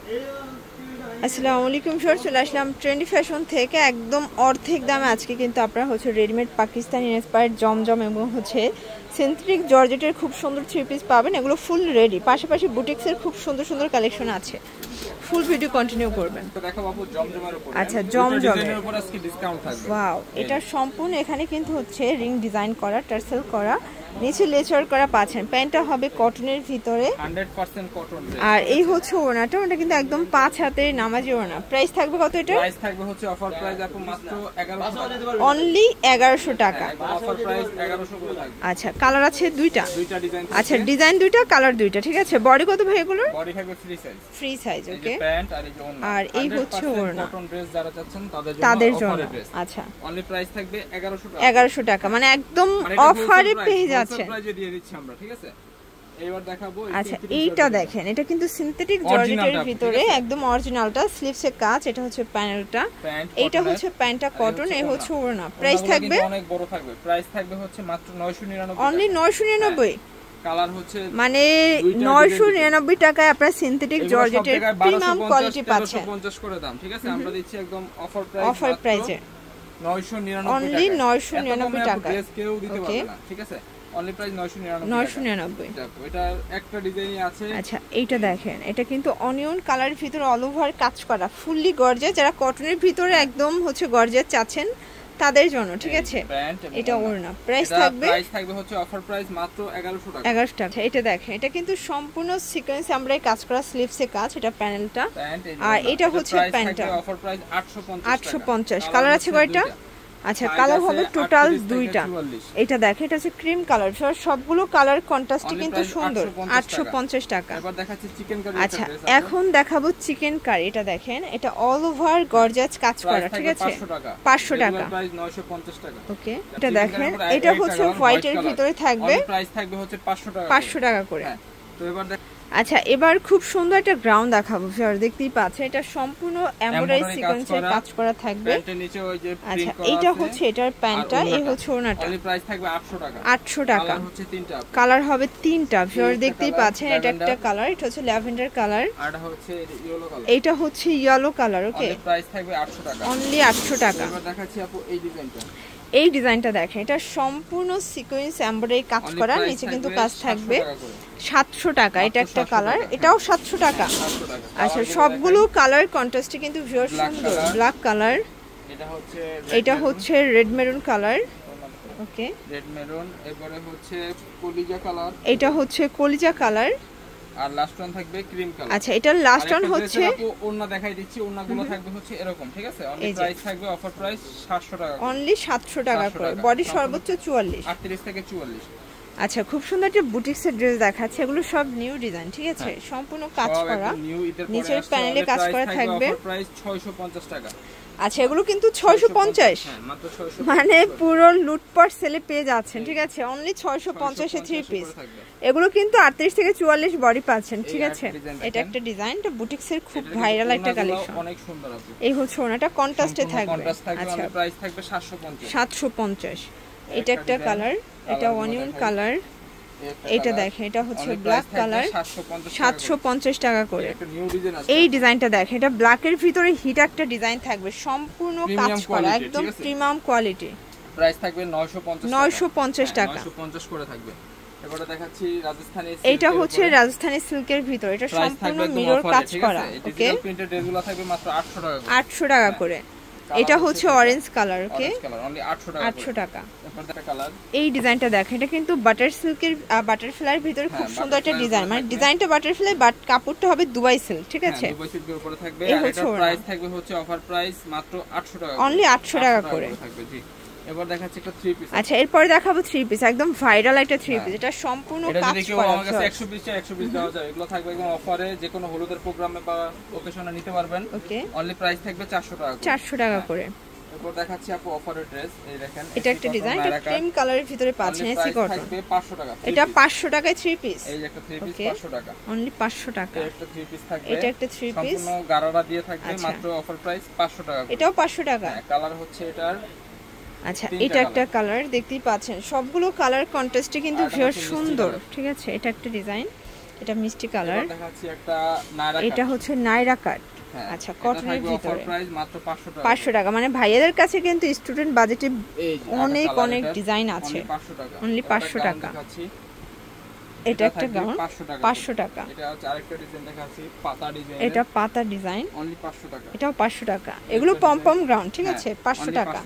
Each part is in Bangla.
আসসালামু আলাইকুম স্যার, চলে আসলাম ট্রেন্ডি ফ্যাশন থেকে একদম অর্ধেক দামে। আজকে কিন্তু আপনারা হচ্ছে রেডিমেড পাকিস্তানি ইন্সপায়ার্ড জমজম এবং হচ্ছে সিনথেটিক জর্জেটের খুব সুন্দর থ্রি পিস পাবেন। এগুলো ফুল রেডি, পাশাপাশি বুটিক্সের খুব সুন্দর সুন্দর কালেকশন আছে। ফুল ভিডিও কন্টিনিউ করবেন। আচ্ছা, জমজমের উপর আজকে ডিসকাউন্ট থাকবে। ওয়াও, এটা সম্পূর্ণ এখানে কিন্তু হচ্ছে রিং ডিজাইন করা, টার্সেল করা, নিচে লেচার করা পাচ্ছেন। প্যান্টটা হবে কটনের ভিতরে 100% কটন। আর এই হচ্ছে ওড়নাটা, ওটা কিন্তু একদম 5 হাতের নামাজি ওড়না। প্রাইস থাকবে কত এটা? প্রাইস থাকবে হচ্ছে অফার প্রাইস আপু মাত্র 1100 টাকা। অনলি 1100 টাকা। অফার প্রাইস 1100 করে থাকবে। আচ্ছা, কালার আছে দুইটা ডিজাইন। আচ্ছা, ডিজাইন দুইটা, কালার দুইটা, ঠিক আছে। বডি কত ভাই এগুলোর? বডি থাকবে ফ্রি সাইজ। ফ্রি সাইজ, ওকে। প্যান্ট আর এই যে ওড়না। আর এই হচ্ছে ওড়না। কটন ড্রেস যারা চাচ্ছেন তাদের জন্য। আচ্ছা, অনলি প্রাইস থাকবে 1100 টাকা। 1100 টাকা, মানে একদম অফারে পেয়ে যাচ্ছে। দিয়ে দিচ্ছি আমরা, ঠিক আছে। এবার দেখাবো। আচ্ছা, এইটা দেখেন, এটা কিন্তু সিনথেটিক জর্জেটের ভিতরে একদম অরিজিনালটা, স্লিভসে কাজ। এটা হচ্ছে প্যানেলটা, এটা হচ্ছে প্যান্টটা কটন, এই হচ্ছে ওড়না। প্রাইস থাকবে অনেক বড় থাকবে। প্রাইস থাকবে হচ্ছে মাত্র 999। অনলি 999। কালার হচ্ছে মানে 999 টাকায় আপনারা সিনথেটিক জর্জেটের প্রিমিয়াম কোয়ালিটি পাচ্ছেন। 1250 করে দাম, ঠিক আছে। আমরা দিচ্ছি একদম অফার প্রাইসে 999 অনলি 999 টাকা। কেউ দিতে পারবে না, ঠিক আছে। Only price 999। এটার একটা ডিজাইনই আছে। আচ্ছা, এইটা দেখেন, এটা কিন্তু অনিয়ন কালারের ভিতরে অল ওভার কাজ করা, ফুললি গর্জিয়াস। যারা কটনের ভিতরে একদম হচ্ছে গর্জিয়াস চাচ্ছেন তাদের জন্য, ঠিক আছে। এটা ওড়না। প্রাইস থাকবে হচ্ছে অফার প্রাইস মাত্র 1100 টাকা। 1100 টাকা। এটা দেখেন, এটা কিন্তু সম্পূর্ণ সিকোয়েন্স আমরাই কাজ করা, স্লিভসে কাজ। এটা প্যানেলটা আর এটা হচ্ছে প্যান্টটা। Offer price 850। কালার আছে কয়টা? আচ্ছা, কালার হবে টোটাল দুইটা। এটা দেখেন, এটা হচ্ছে ক্রিম কালার। সবগুলো কালার কন্ট্রাস্টে কিন্তু সুন্দর। 850 টাকা। এবার দেখাচ্ছি চিকেন কারি। আচ্ছা, এখন দেখাবো চিকেন কারি। এটা দেখেন, এটা অল ওভার গর্জিয়াস কাজ করা, ঠিক আছে। 500 টাকা। প্রাইস 950 টাকা। ওকে, এটা দেখেন, এটা হচ্ছে হোয়াইটের ভিতরে থাকবে। প্রাইস থাকবে হচ্ছে 500 টাকা। 500 টাকা করে। তো এবার আচ্ছা, এবার খুব সুন্দর একটা গ্রাউন্ড দেখাবো। স্যার দেখতেই পাচ্ছেন, এটা সম্পূর্ণ এমব্রয়ডারি সিকোয়েন্সের কাজ করা থাকবে। প্যান্টের নিচে ওই যে আচ্ছা, এইটা হচ্ছে এটার প্যান্টটা, এই হচ্ছে ওড়নাটা। অনলি প্রাইস থাকবে 800 টাকা। 800 টাকা। কালার হচ্ছে তিনটা। কালার হবে তিনটা। স্যার দেখতেই পাচ্ছেন, এটা একটা কালার, এটা হচ্ছে ল্যাভেন্ডার কালার, আর এটা হচ্ছে ইয়েলো কালার। এটা হচ্ছে ইয়েলো কালার, ওকে। অনলি প্রাইস থাকবে 800 টাকা। অনলি 800 টাকা। এবার দেখাচ্ছি আপু এই ডিজাইনটা। এই ডিজাইনটা দেখেন, এটা সম্পূর্ণ সিকোয়েন্স এমব্রয়ডারি কাজ করা, নিচে কিন্তু কাজ থাকবে। 700 টাকা। এটা একটা কালার, এটাও 700 টাকা। আচ্ছা, সবগুলো কালার কন্ট্রাস্টে কিন্তু ভিউয়ার সুন্দর। ব্ল্যাক কালার, এটা হচ্ছে রেড মেরুন কালার, ওকে। রেড মেরুন, এরপরে হচ্ছে কলিজা কালার, এটা হচ্ছে কলিজা কালার, আর লাস্ট ওয়ান থাকবে ক্রিম কালার। আচ্ছা, এটা লাস্ট ওয়ান হচ্ছে ওড়না দেখাই দিচ্ছি। ওড়নাগুলো থাকবে হচ্ছে এরকম, ঠিক আছে। অনলি প্রাইস থাকবে অফার প্রাইস 700 টাকা। অনলি 700 টাকা করে। বডি সর্বোচ্চ 44, 38 থেকে 44। আচ্ছা, খুব সুন্দর একটা বুটিক্সের ড্রেস দেখাচ্ছে। এগুলো সব নিউ ডিজাইন, ঠিক আছে। সম্পূর্ণ কাজ করা, নিচের প্যানেলে কাজ করা থাকবে। প্রাইস 650 টাকা। আচ্ছা, এগুলো কিন্তু 650, মাত্র 650, মানে পুরো লুটপাট সেলে পেয়ে যাচ্ছেন, ঠিক আছে। Only 650 A three piece. এগুলো কিন্তু 38 থেকে 44 বডি পাচ্ছেন, ঠিক আছে। এটা একটা ডিজাইন, এটা বুটিক্সের খুব ভাইরাল একটা কালেকশন। অনেক সুন্দর আপু। এই হচ্ছে ওনাটা কন্ট্রাস্টে থাকবে। আচ্ছা, প্রাইস থাকবে 750। 750। এটা একটা কালার, এটা অনিয়ন কালার। এটা দেখেন, এটা হচ্ছে ব্ল্যাক কালার, 750 টাকা করে। এই ডিজাইনটা দেখেন, এটা ব্ল্যাকের ভিতরে হিট একটা ডিজাইন থাকবে, সম্পূর্ণ কাজ করা, একদম প্রিমিয়াম কোয়ালিটি। প্রাইস থাকবে 950 টাকা। 950 করে থাকবে। এবারে দেখাচ্ছি রাজস্থানি। এটা হচ্ছে রাজস্থানি সিল্কের ভিতর, এটা সম্পূর্ণ মিরর কাজ করা, ওকে। প্রিন্টেড ড্রেসগুলো থাকবে মাত্র 800 টাকা। 800 টাকা করে। এটা হচ্ছে অরেঞ্জ কালার, ওকে। অনলি 800 টাকা। এই ডিজাইনটা দেখেন, এটা কিন্তু বাটার সিল্কের, বাটারফ্লাইয়ের ভিতরে খুব সুন্দর একটা ডিজাইন, মানে ডিজাইনটা বাটারফ্লাই, বাট কাপড়টা হবে দুবাই সিল্ক, ঠিক আছে। দুবাই সিল্কের উপরে থাকবে। আর এটার প্রাইস থাকবে হচ্ছে অফার প্রাইস মাত্র 800 টাকা। অনলি 800 টাকা করে থাকবে, জি। এবার দেখাচ্ছি একটা থ্রি পিস। আচ্ছা, এরপরে দেখাবো থ্রি পিস, একদম ভাইরাল একটা থ্রি পিস। এটা সম্পূর্ণ কাজ করা। আমার কাছে 120 পিস দেওয়া যায়। এগুলো থাকবে একদম অফারে, যে কোনো হলুদের প্রোগ্রামে বা ওকেশনে নিতে পারবেন, ওকে। অনলি প্রাইস থাকবে 400 টাকা। 400 টাকা করে। এরপর দেখাচ্ছি আপু অফারের ড্রেস। এই দেখেন, এটা একটা ডিজাইন, এটা ক্রিম কালারের ভিতরে পাচ্ছেন, এসি কটন। থাকবে 500 টাকা। এটা 500 টাকায় থ্রি পিস। এই যে একটা থ্রি পিস 500 টাকা। অনলি 500 টাকা। এটা একটা থ্রি পিস থাকবে। এটা একটা থ্রি পিস সম্পূর্ণ গারারা দিয়ে থাকবে, মাত্র অফার প্রাইস 500 টাকা। এটাও 500 টাকা। কালার হচ্ছে এটার। আচ্ছা, এটা একটা কালার, দেখতেই পাচ্ছেন সবগুলো কালার কন্ট্রাস্টে কিন্তু ভীষণ সুন্দর, ঠিক আছে। এটা একটা ডিজাইন, এটা মিষ্টি কালার। দেখাচ্ছি একটা নায়রা কাট, এটা হচ্ছে নায়রা কাট। আচ্ছা, কটনের ভিতরে প্রাইস মাত্র 500 টাকা। 500 টাকা, মানে ভাইয়াদের কাছে কিন্তু স্টুডেন্ট বাজেটে অনেক অনেক ডিজাইন আছে। অনলি 500 টাকা। এটা একটা গাউন 500 টাকা। এটা হচ্ছে আরেকটা ডিজাইন দেখাচ্ছি, পাতা ডিজাইন। এটা পাতা ডিজাইন, অনলি 500 টাকা। এটাও 500 টাকা। এগুলো পম গাউন, ঠিক আছে, 500 টাকা।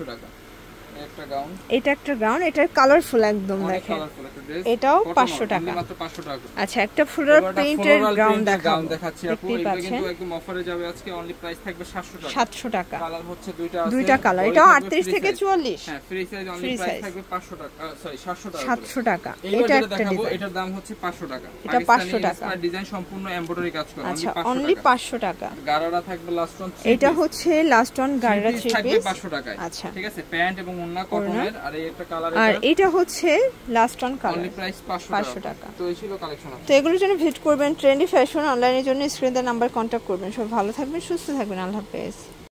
একটা গাউন, এটা একটা গাউন, এটা কালারফুল একদম দেখেন, এটাও 500 টাকা, মাত্র 500 টাকা। আচ্ছা, একটা ফ্লোরাল প্রিন্টের গাউন দেখাচ্ছি আপু, এটা কিন্তু একদম অফারে যাবে আজকে। অনলি প্রাইস থাকবে 700 টাকা। 700 টাকা। কালার হচ্ছে দুইটা আছে, দুইটা কালার। এটাও 38 থেকে 44। হ্যাঁ, ফ্রি সাইজ। অনলি প্রাইস থাকবে 500 টাকা, সরি 700 টাকা। 700 টাকা। এটা একটা ডিজাইন, এটার দাম হচ্ছে 500 টাকা। এটা 500 টাকা। ডিজাইন সম্পূর্ণ এমব্রয়ডারি কাজ করা। আচ্ছা, অনলি 500 টাকা। গারারা থাকবে লাস্ট অন। এটা হচ্ছে লাস্ট অন গারারা 3 পিস থাকবে 500 টাকায়। আচ্ছা, ঠিক আছে, প্যান্ট এবং ওন্না কটনের। আর এই একটা কালার, আর এটা হচ্ছে last on colour. Only price 500 টাকা। তো এই ছিল কালেকশন। তো এগুলোর জন্য ভিজিট করবেন ট্রেন্ডি ফ্যাশন। অনলাইনের জন্য স্ক্রিনে দেওয়া নাম্বার কন্ট্যাক্ট করবেন। সব ভালো থাকবেন, সুস্থ থাকবেন। আল্লাহ হাফেজ।